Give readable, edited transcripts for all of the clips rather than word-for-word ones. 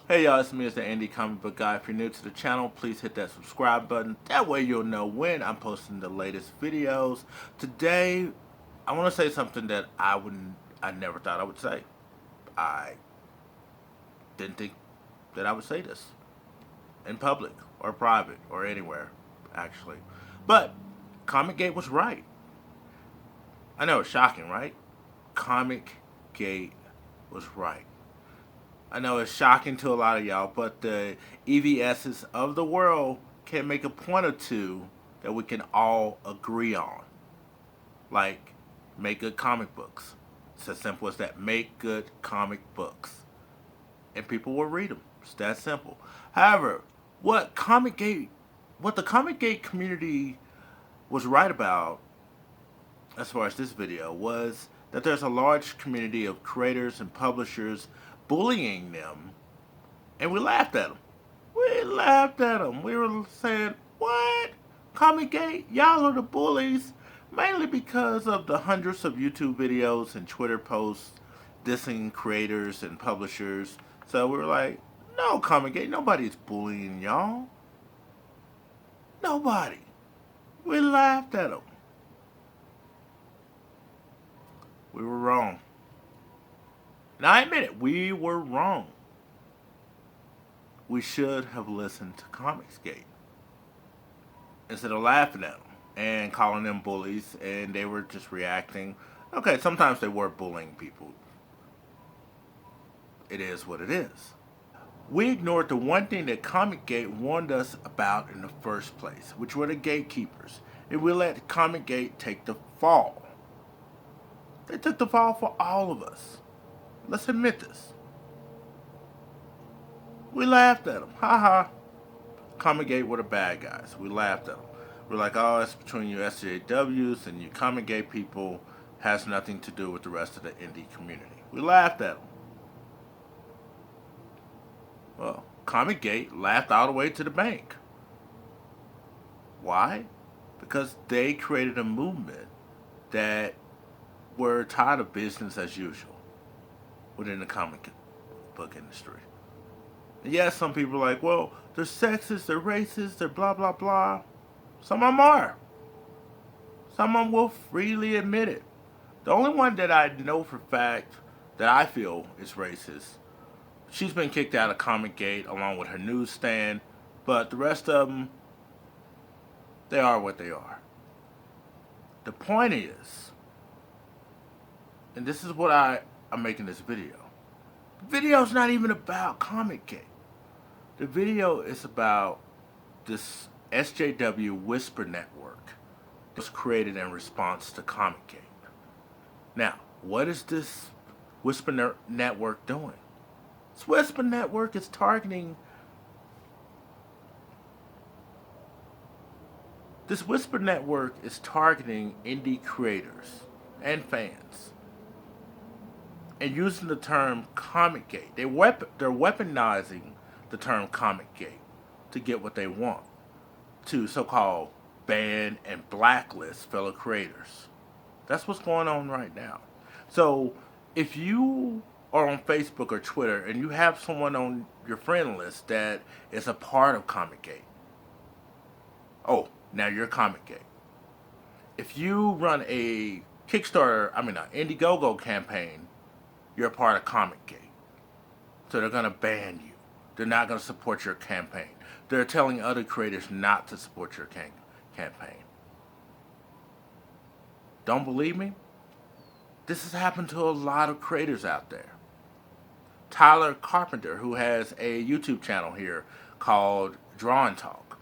Hey y'all, it's me, it's the Indie Comic Book Guy. If you're new to the channel, please hit that subscribe button. That way you'll know when I'm posting the latest videos. Today, I want to say something that I never thought I would say. I didn't think that I would say this in public or private or anywhere, actually. But Comicgate was right. I know it's shocking, right? Comicgate was right. I know it's shocking to a lot of y'all, but the EVSs of the world can make a point or two that we can all agree on. Like, make good comic books. It's as simple as that. Make good comic books. And people will read them. It's that simple. However, what the Comicgate community was right about, as far as this video, was that there's a large community of creators and publishers bullying them, and we laughed at them. We laughed at them. We were saying, what? Comicgate? Y'all are the bullies? Mainly because of the hundreds of YouTube videos and Twitter posts dissing creators and publishers. So we were like, no, Comicgate, nobody's bullying y'all. Nobody. We laughed at them. We were wrong. Now I admit it, we were wrong. We should have listened to Comicsgate instead of laughing at them and calling them bullies, and they were just reacting. Okay, sometimes they were bullying people. It is what it is. We ignored the one thing that Comicsgate warned us about in the first place, which were the gatekeepers, and we let Comicsgate take the fall. They took the fall for all of us. Let's admit this. We laughed at them. Ha ha. Comicgate were the bad guys. We laughed at them. We're like, oh, it's between you SJWs and you Comicgate people. Has nothing to do with the rest of the indie community. We laughed at them. Well, Comicgate laughed all the way to the bank. Why? Because they created a movement that were tired of business as usual within the comic book industry. And yes, some people are like, well, they're sexist, they're racist, they're blah, blah, blah. Some of them are. Some of them will freely admit it. The only one that I know for fact that I feel is racist, she's been kicked out of Comicgate along with her newsstand, but the rest of them, they are what they are. The point is, and this is what I'm making this video. The video's not even about Comicgate. The video is about this SJW Whisper Network that was created in response to Comicgate. Now, what is this Whisper Network doing? This Whisper Network is targeting indie creators and fans, and using the term Comicgate. They're weaponizing the term Comicgate to get what they want, to so-called ban and blacklist fellow creators. That's what's going on right now. So if you are on Facebook or Twitter and you have someone on your friend list that is a part of Comicgate, oh, now you're Comicgate. If you run a Kickstarter, an Indiegogo campaign, you're a part of Comicgate. So they're going to ban you. They're not going to support your campaign. They're telling other creators not to support your campaign. Don't believe me? This has happened to a lot of creators out there. Tyler Carpenter, who has a YouTube channel here called Draw and Talk.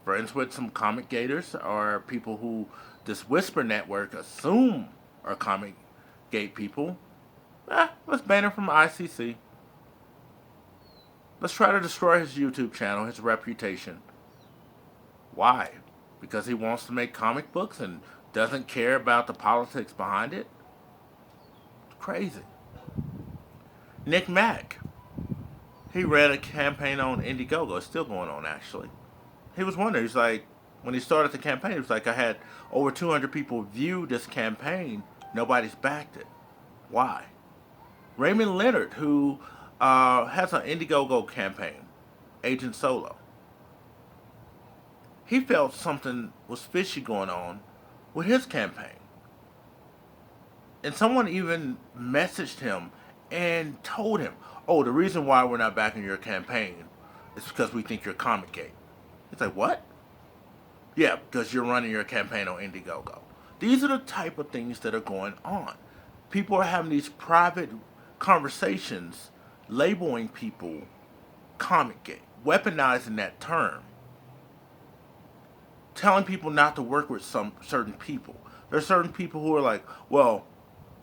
Friends with some Comicgaters or people who this Whisper Network assume are Comicgate people. Let's ban him from ICC. Let's try to destroy his YouTube channel, his reputation. Why? Because he wants to make comic books and doesn't care about the politics behind it? Crazy. Nick Mack. He ran a campaign on Indiegogo. It's still going on, actually. He was wondering, he's like, when he started the campaign, he was like, I had over 200 people view this campaign. Nobody's backed it. Why? Raymond Leonard, who has an Indiegogo campaign, Agent Solo, he felt something was fishy going on with his campaign. And someone even messaged him and told him, oh, the reason why we're not backing your campaign is because we think you're Comicgate. He's like, what? Yeah, because you're running your campaign on Indiegogo. These are the type of things that are going on. People are having these private conversations labeling people Comicgate, weaponizing that term, telling people not to work with some certain people. There's certain people who are like, well,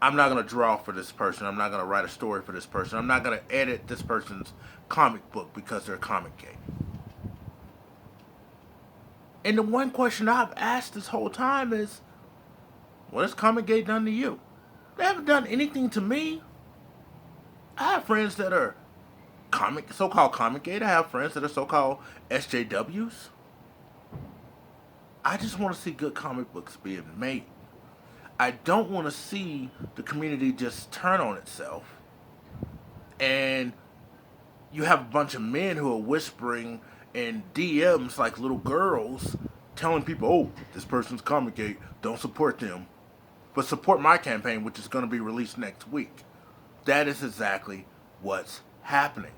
I'm not going to draw for this person. I'm not going to write a story for this person. I'm not going to edit this person's comic book because they're Comicgate. And the one question I've asked this whole time is, what has Comicgate done to you? They haven't done anything to me. I have friends that are so-called Comicgate. I have friends that are so-called SJWs. I just want to see good comic books being made. I don't want to see the community just turn on itself and you have a bunch of men who are whispering in DMs like little girls telling people, oh, this person's Comicgate, don't support them, but support my campaign, which is going to be released next week. That is exactly what's happening.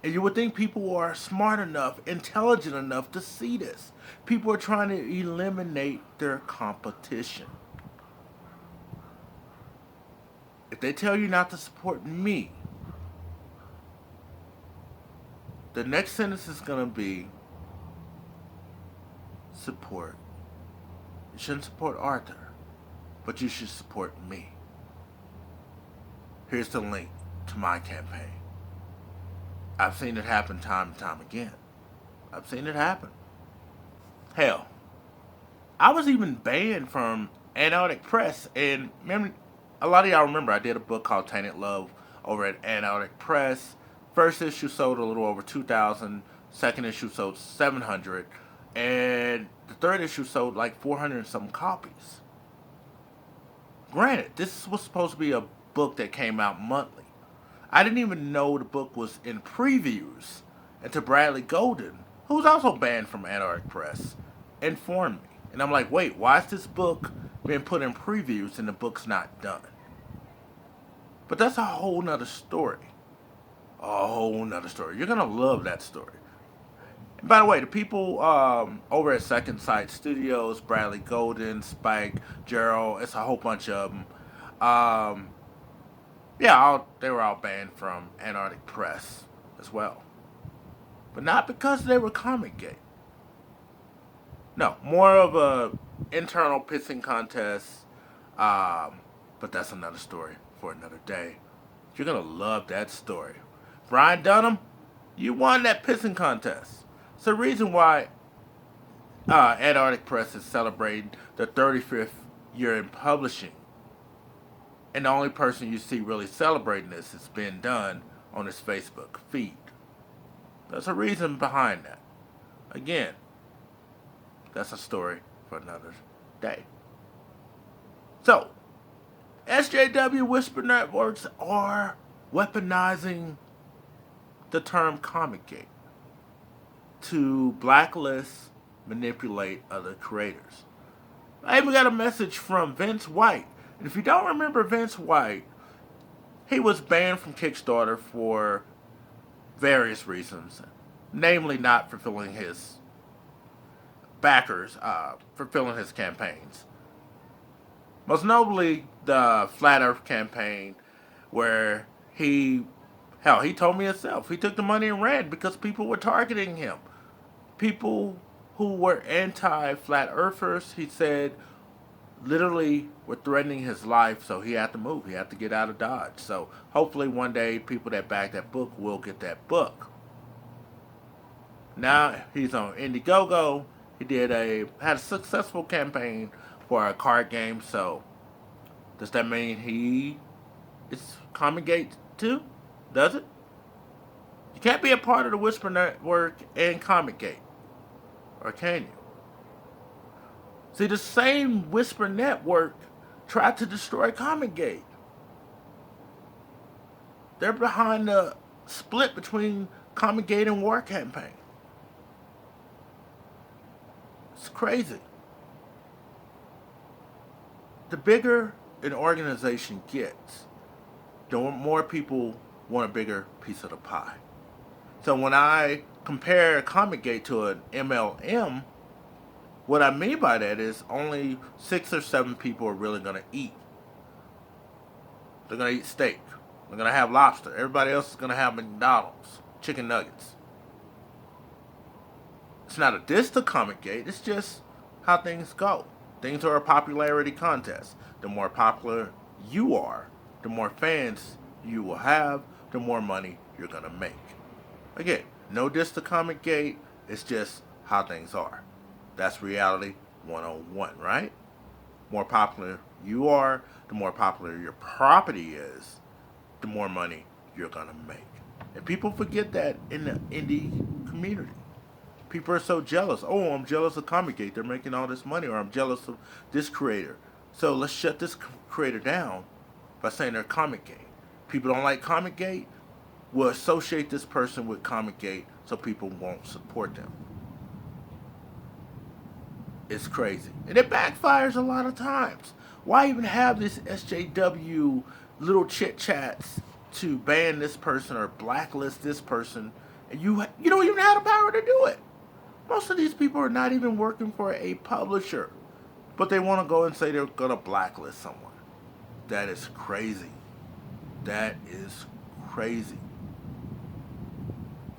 And you would think people are smart enough, intelligent enough to see this. People are trying to eliminate their competition. If they tell you not to support me, the next sentence is going to be support. You shouldn't support Arthur, but you should support me. Here's the link to my campaign. I've seen it happen time and time again. I've seen it happen. Hell, I was even banned from Antarctic Press, and remember, a lot of y'all remember I did a book called Tainted Love over at Antarctic Press. First issue sold a little over 2,000. Second issue sold 700. And the third issue sold like 400 and some copies. Granted, this was supposed to be a book that came out monthly. I didn't even know the book was in previews until Bradley Golden, who's also banned from Antarctic Press, informed me. And I'm like, wait, why is this book being put in previews and the book's not done? But that's a whole nother story. A whole nother story. You're going to love that story. And by the way, the people over at Second Sight Studios, Bradley Golden, Spike, Gerald, it's a whole bunch of them. They were all banned from Antarctic Press as well. But not because they were Comicgate. No, more of a internal pissing contest. But that's another story for another day. You're going to love that story. Brian Dunham, you won that pissing contest. It's the reason why Antarctic Press is celebrating the 35th year in publishing. And the only person you see really celebrating this is Ben Dunn on his Facebook feed. There's a reason behind that. Again, that's a story for another day. So, SJW Whisper Networks are weaponizing the term Comicgate to blacklist, manipulate other creators. I even got a message from Vince White. And if you don't remember Vince White, he was banned from Kickstarter for various reasons, namely not fulfilling his backers, fulfilling his campaigns. Most notably, the Flat Earth campaign, where he told me himself, he took the money and ran because people were targeting him. People who were anti-Flat Earthers, he said, literally were threatening his life, so he had to move. He had to get out of Dodge. So hopefully one day people that back that book will get that book. Now he's on Indiegogo. He had a successful campaign for a card game. So does that mean he is Comicgate too? Does it? You can't be a part of the Whisper Network and Comicgate. Or can you? See, the same Whisper Network tried to destroy Comicgate. They're behind the split between Comicgate and War Campaign. It's crazy. The bigger an organization gets, the more people want a bigger piece of the pie. So when I compare Comicgate to an MLM, what I mean by that is only 6 or 7 people are really going to eat. They're going to eat steak. They're going to have lobster. Everybody else is going to have McDonald's, chicken nuggets. It's not a diss to Comicgate. It's just how things go. Things are a popularity contest. The more popular you are, the more fans you will have, the more money you're going to make. Again, no diss to Comicgate. It's just how things are. That's reality 101, right? More popular you are, the more popular your property is, the more money you're going to make. And people forget that in the indie community. People are so jealous. Oh, I'm jealous of Comicgate. They're making all this money. Or I'm jealous of this creator. So let's shut this creator down by saying they're Comicgate. People don't like Comicgate. We'll associate this person with Comicgate so people won't support them. It's crazy. And it backfires a lot of times. Why even have this SJW little chit chats to ban this person or blacklist this person? And you don't even have the power to do it. Most of these people are not even working for a publisher, but they want to go and say they're going to blacklist someone. That is crazy. That is crazy.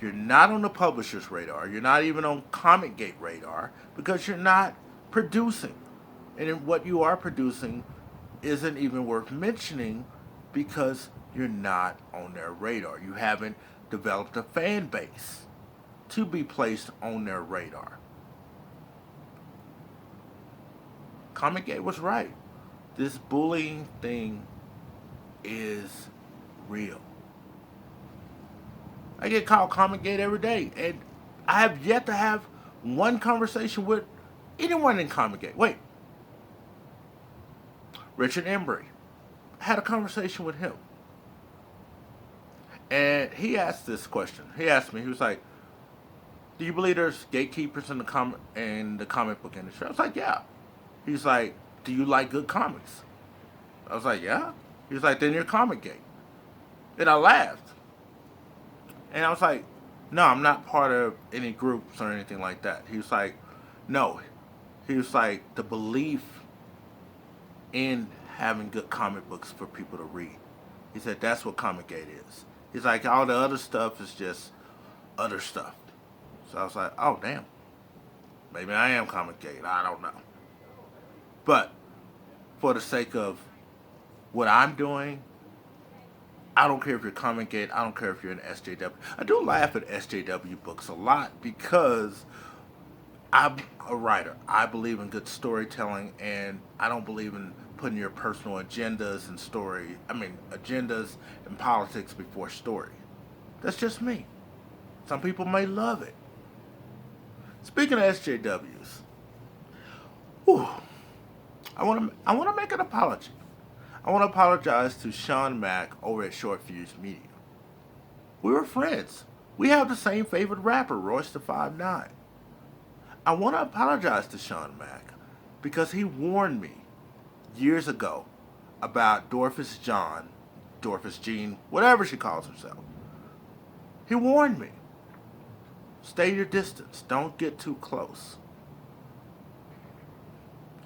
You're not on the publisher's radar. You're not even on Comicgate radar because you're not producing. And what you are producing isn't even worth mentioning because you're not on their radar. You haven't developed a fan base to be placed on their radar. Comicgate was right. This bullying thing is real. I get called Comicgate every day, and I have yet to have one conversation with anyone in Comicgate. Wait, Richard Embry. I had a conversation with him, and he asked this question. He asked me. He was like, "Do you believe there's gatekeepers in the comic book industry?" I was like, "Yeah." He's like, "Do you like good comics?" I was like, "Yeah." He was like, "Then you're Comicgate." And I laughed. And I was like, "No, I'm not part of any groups or anything like that." He was like, "No." He was like, "The belief in having good comic books for people to read." He said, "That's what Comicgate is." He's like, "All the other stuff is just other stuff." So I was like, "Oh, damn. Maybe I am Comicgate. I don't know." But for the sake of what I'm doing, I don't care if you're Comicgate. I don't care if you're an SJW. I do laugh at SJW books a lot because I'm a writer. I believe in good storytelling, and I don't believe in putting your personal agendas and agendas and politics before story. That's just me. Some people may love it. Speaking of SJWs, whew, I want to make an apology. I want to apologize to Sean Mack over at Short Fuse Media. We were friends. We have the same favorite rapper, Royce the 5'9". I want to apologize to Sean Mack because he warned me years ago about Dorcas Jean, whatever she calls herself. He warned me. Stay your distance. Don't get too close.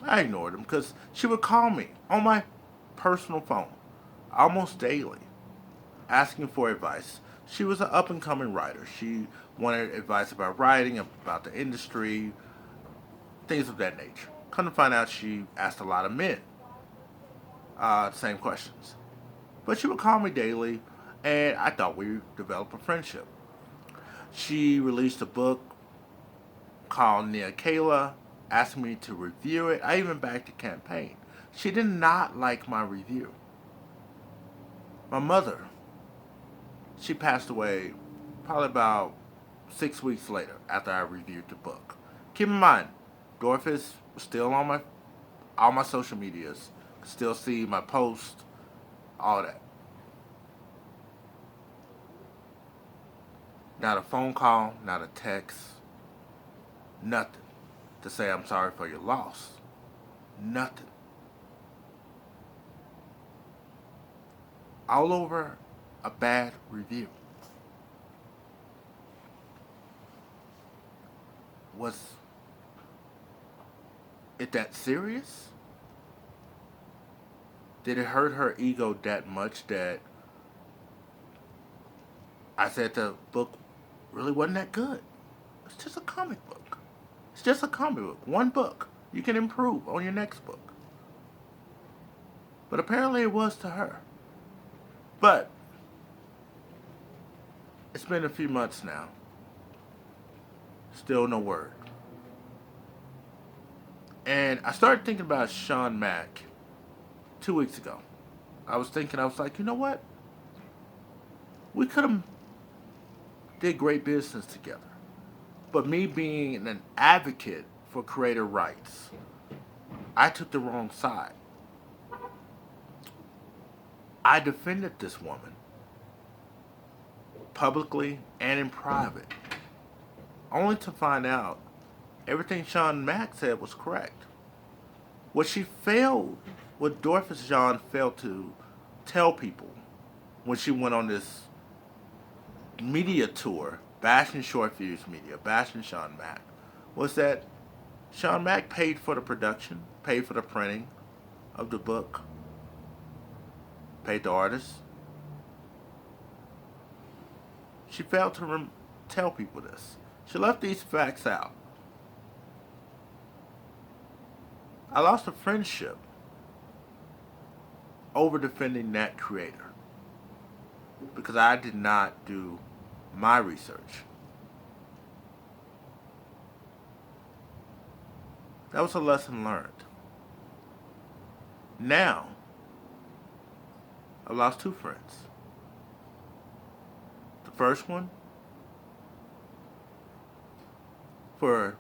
I ignored him because she would call me on my personal phone almost daily asking for advice. She was an up and coming writer. She wanted advice about writing, about the industry, things of that nature. Come to find out, she asked a lot of men same questions. But she would call me daily, and I thought we developed a friendship. She released a book called Nia Kayla, asked me to review it. I even backed the campaign. She did not like my review. My mother, she passed away probably about 6 weeks later after I reviewed the book. Keep in mind, Dorcas was still on all my social medias, still see my posts, all that. Not a phone call, not a text, nothing to say I'm sorry for your loss. Nothing. All over a bad review. Was it that serious? Did it hurt her ego that much that I said the book really wasn't that good? It's just a comic book. It's just a comic book. One book. You can improve on your next book. But apparently it was to her. But it's been a few months now. Still no word. And I started thinking about Sean Mack 2 weeks ago. I was like, you know what? We could have did great business together. But me being an advocate for creator rights, I took the wrong side. I defended this woman publicly and in private, only to find out everything Sean Mack said was correct. What Dorcas Jean failed to tell people when she went on this media tour, bashing Short Fuse Media, bashing Sean Mack, was that Sean Mack paid for the production, paid for the printing of the book, paid the artists. She failed to tell people this. She left these facts out. I lost a friendship over defending that creator because I did not do my research. That was a lesson learned. Now, I lost two friends. The first one for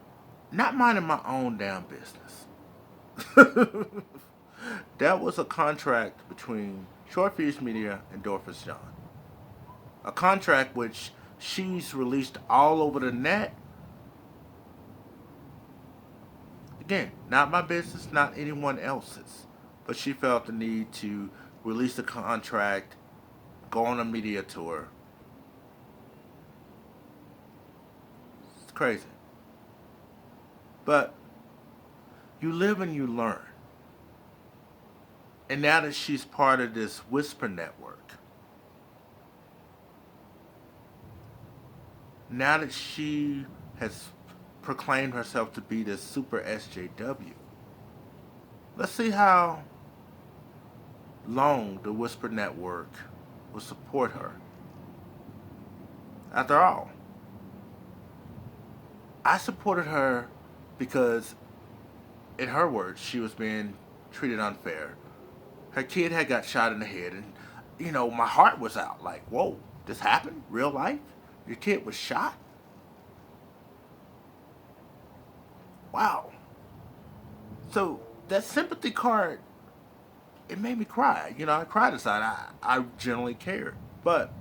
not minding my own damn business. That was a contract between Short Fuse Media and Dorcas Jean. A contract which she's released all over the net. Again, not my business, not anyone else's. But she felt the need to release the contract, go on a media tour. It's crazy. But you live and you learn. And now that she's part of this Whisper Network, now that she has proclaimed herself to be this super SJW, let's see how long the Whisper Network will support her. After all, I supported her because, in her words, she was being treated unfair. Her kid had got shot in the head, and, my heart was out. Like, whoa, this happened? Real life? Your kid was shot? Wow. So, that sympathy card, it made me cry. I cried inside. I generally cared. But,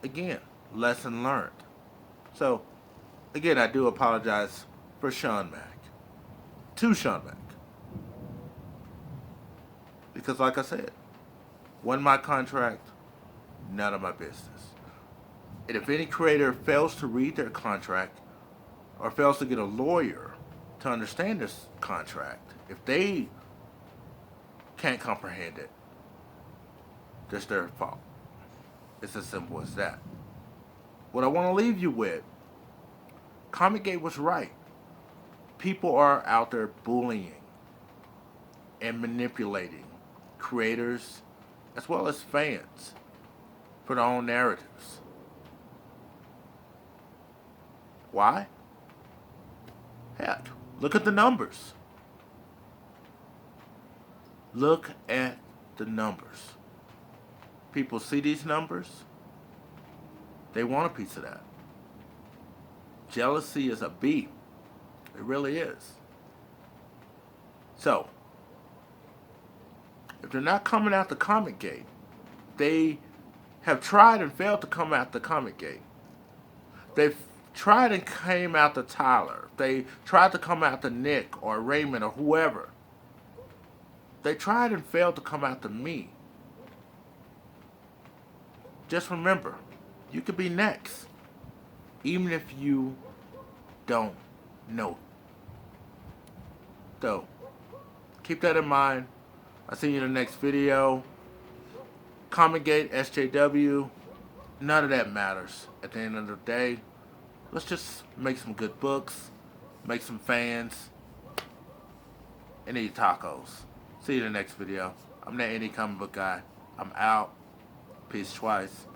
again, lesson learned. So, again, I do apologize for Sean Mack. To Sean Mack. Because like I said, wasn't my contract, none of my business. And if any creator fails to read their contract or fails to get a lawyer to understand this contract, if they can't comprehend it, that's their fault. It's as simple as that. What I want to leave you with, Comicgate was right. People are out there bullying and manipulating creators as well as fans for their own narratives. Why? Heck, look at the numbers. Look at the numbers. People see these numbers, they want a piece of that. Jealousy is a beat. It really is. So, if they're not coming out the Comicgate, they have tried and failed to come after Comicgate. They've tried and came after Tyler. They tried to come after Nick or Raymond or whoever. They tried and failed to come after me. Just remember, you could be next, even if you don't know. So, keep that in mind. I'll see you in the next video. Comicgate, SJW, none of that matters. At the end of the day, let's just make some good books, make some fans, and eat tacos. See you in the next video. I'm that indie comic book guy. I'm out. Peace twice.